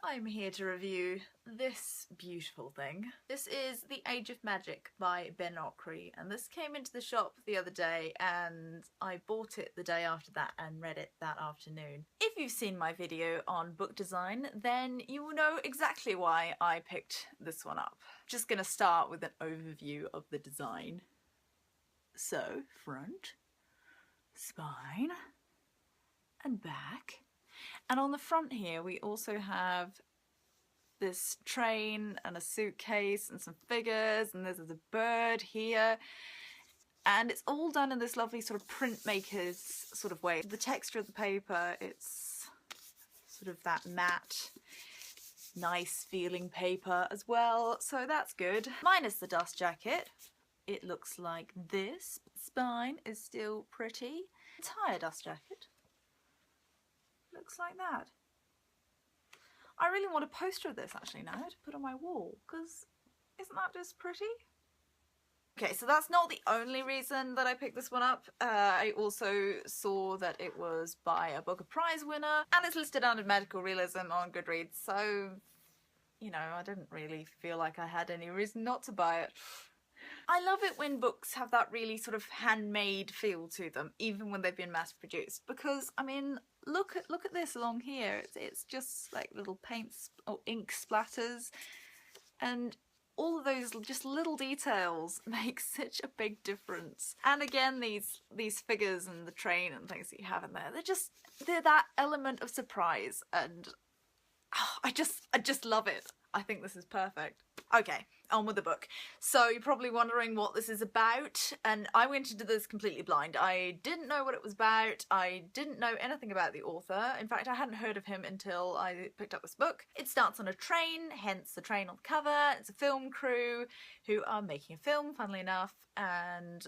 I'm here to review this beautiful thing. This is The Age of Magic by Ben Okri, and this came into the shop the other day and I bought it the day after that and read it that afternoon. If you've seen my video on book design, then you will know exactly why I picked this one up. Just gonna start with an overview of the design. So, front, spine, and back. And on the front here we also have this train and a suitcase and some figures, and there's a bird here, and it's all done in this lovely sort of printmaker's sort of way. The texture of the paper, it's sort of that matte, nice feeling paper as well, so that's good. Minus the dust jacket, it looks like this. Spine is still pretty. Entire dust jacket looks like that. I really want a poster of this actually now to put on my wall, because isn't that just pretty? Okay, so that's not the only reason that I picked this one up. I also saw that it was by a Booker Prize winner, and it's listed under magical realism on Goodreads, so, you know, I didn't really feel like I had any reason not to buy it. I love it when books have that really sort of handmade feel to them, even when they've been mass-produced, because, I mean, look at this along here. It's just like little paints or ink splatters, and all of those just little details make such a big difference. And again, these figures and the train and things that you have in there, they're that element of surprise, and oh, I just love it. I think this is perfect. Okay, on with the book. So you're probably wondering what this is about, and I went into this completely blind. I didn't know what it was about. I didn't know anything about the author. In fact, I hadn't heard of him until I picked up this book. It starts on a train, hence the train on the cover. It's a film crew who are making a film, funnily enough, and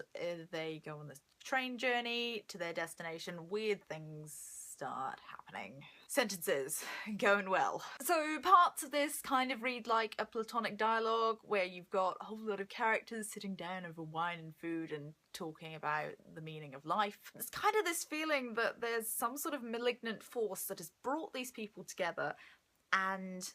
they go on this train journey to their destination. Weird things start happening. Sentences going well. So parts of this kind of read like a platonic dialogue where you've got a whole lot of characters sitting down over wine and food and talking about the meaning of life. It's kind of this feeling that there's some sort of malignant force that has brought these people together, and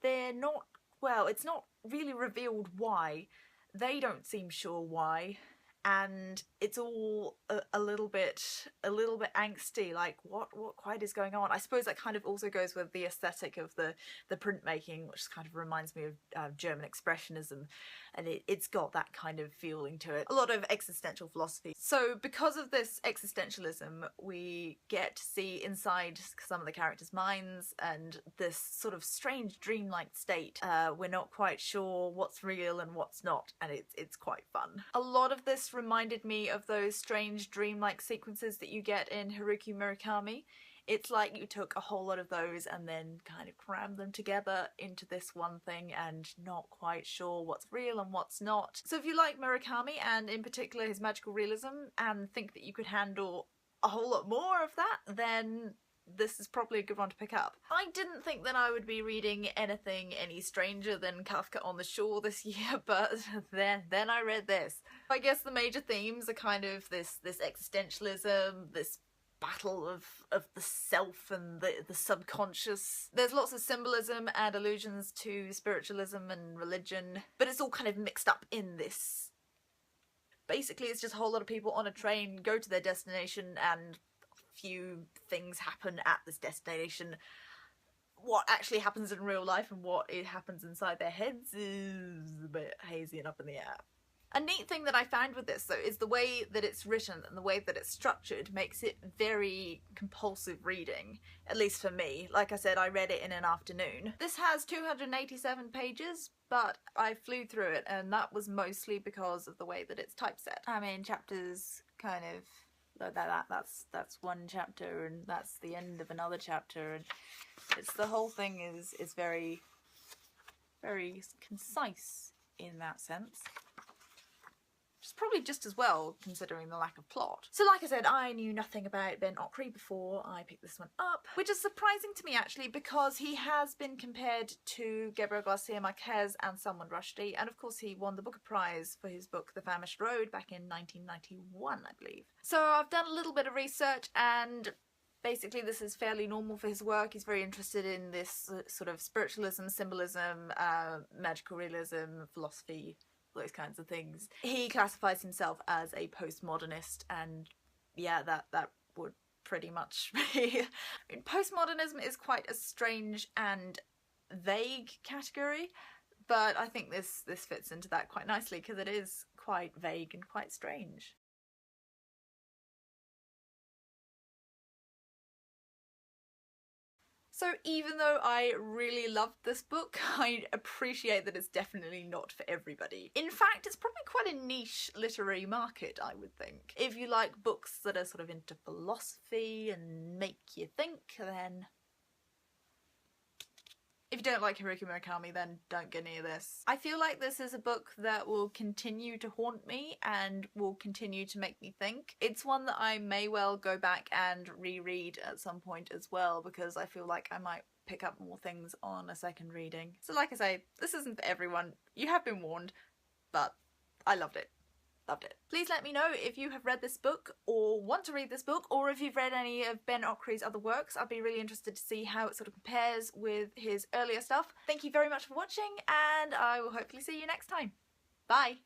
they're not, well, it's not really revealed why. They don't seem sure why. And it's all a little bit angsty, like what quite is going on. I suppose that kind of also goes with the aesthetic of the printmaking, which kind of reminds me of German Expressionism, and it's got that kind of feeling to it. A lot of existential philosophy. So because of this existentialism, we get to see inside some of the characters' minds and this sort of strange dreamlike state. We're not quite sure what's real and what's not, and it's quite fun. A lot of this reminded me of those strange dreamlike sequences that you get in Haruki Murakami. It's like you took a whole lot of those and then kind of crammed them together into this one thing, and not quite sure what's real and what's not. So if you like Murakami, and in particular his magical realism, and think that you could handle a whole lot more of that, then this is probably a good one to pick up. I didn't think that I would be reading anything any stranger than Kafka on the Shore this year, but then I read this. I guess the major themes are kind of this existentialism, this battle of the self and the subconscious. There's lots of symbolism and allusions to spiritualism and religion, but it's all kind of mixed up in this. Basically, it's just a whole lot of people on a train go to their destination, and few things happen at this destination. What actually happens in real life and what it happens inside their heads is a bit hazy and up in the air. A neat thing that I found with this though is the way that it's written and the way that it's structured makes it very compulsive reading, at least for me. Like I said, I read it in an afternoon. This has 287 pages, but I flew through it, and that was mostly because of the way that it's typeset. I mean, chapters kind of that's one chapter, and that's the end of another chapter, and it's the whole thing is very concise in that sense. Which is probably just as well considering the lack of plot. So like I said, I knew nothing about Ben Okri before I picked this one up, which is surprising to me actually, because he has been compared to Gabriel Garcia Marquez and Salman Rushdie, and of course he won the Booker Prize for his book The Famished Road back in 1991, I believe. So I've done a little bit of research, and Basically, this is fairly normal for his work. He's very interested in this sort of spiritualism, symbolism, magical realism, philosophy, those kinds of things. He classifies himself as a postmodernist, and yeah, that would pretty much be... I mean, postmodernism is quite a strange and vague category, but I think this fits into that quite nicely because it is quite vague and quite strange. So even though I really loved this book, I appreciate that it's definitely not for everybody. In fact, it's probably quite a niche literary market, I would think. If you like books that are sort of into philosophy and make you think, then... If you don't like Haruki Murakami, then don't get near this. I feel like this is a book that will continue to haunt me and will continue to make me think. It's one that I may well go back and reread at some point as well, because I feel like I might pick up more things on a second reading. So like I say, this isn't for everyone. You have been warned, but I loved it. Loved it. Please let me know if you have read this book or want to read this book, or if you've read any of Ben Okri's other works. I'd be really interested to see how it sort of compares with his earlier stuff. Thank you very much for watching, and I will hopefully see you next time. Bye!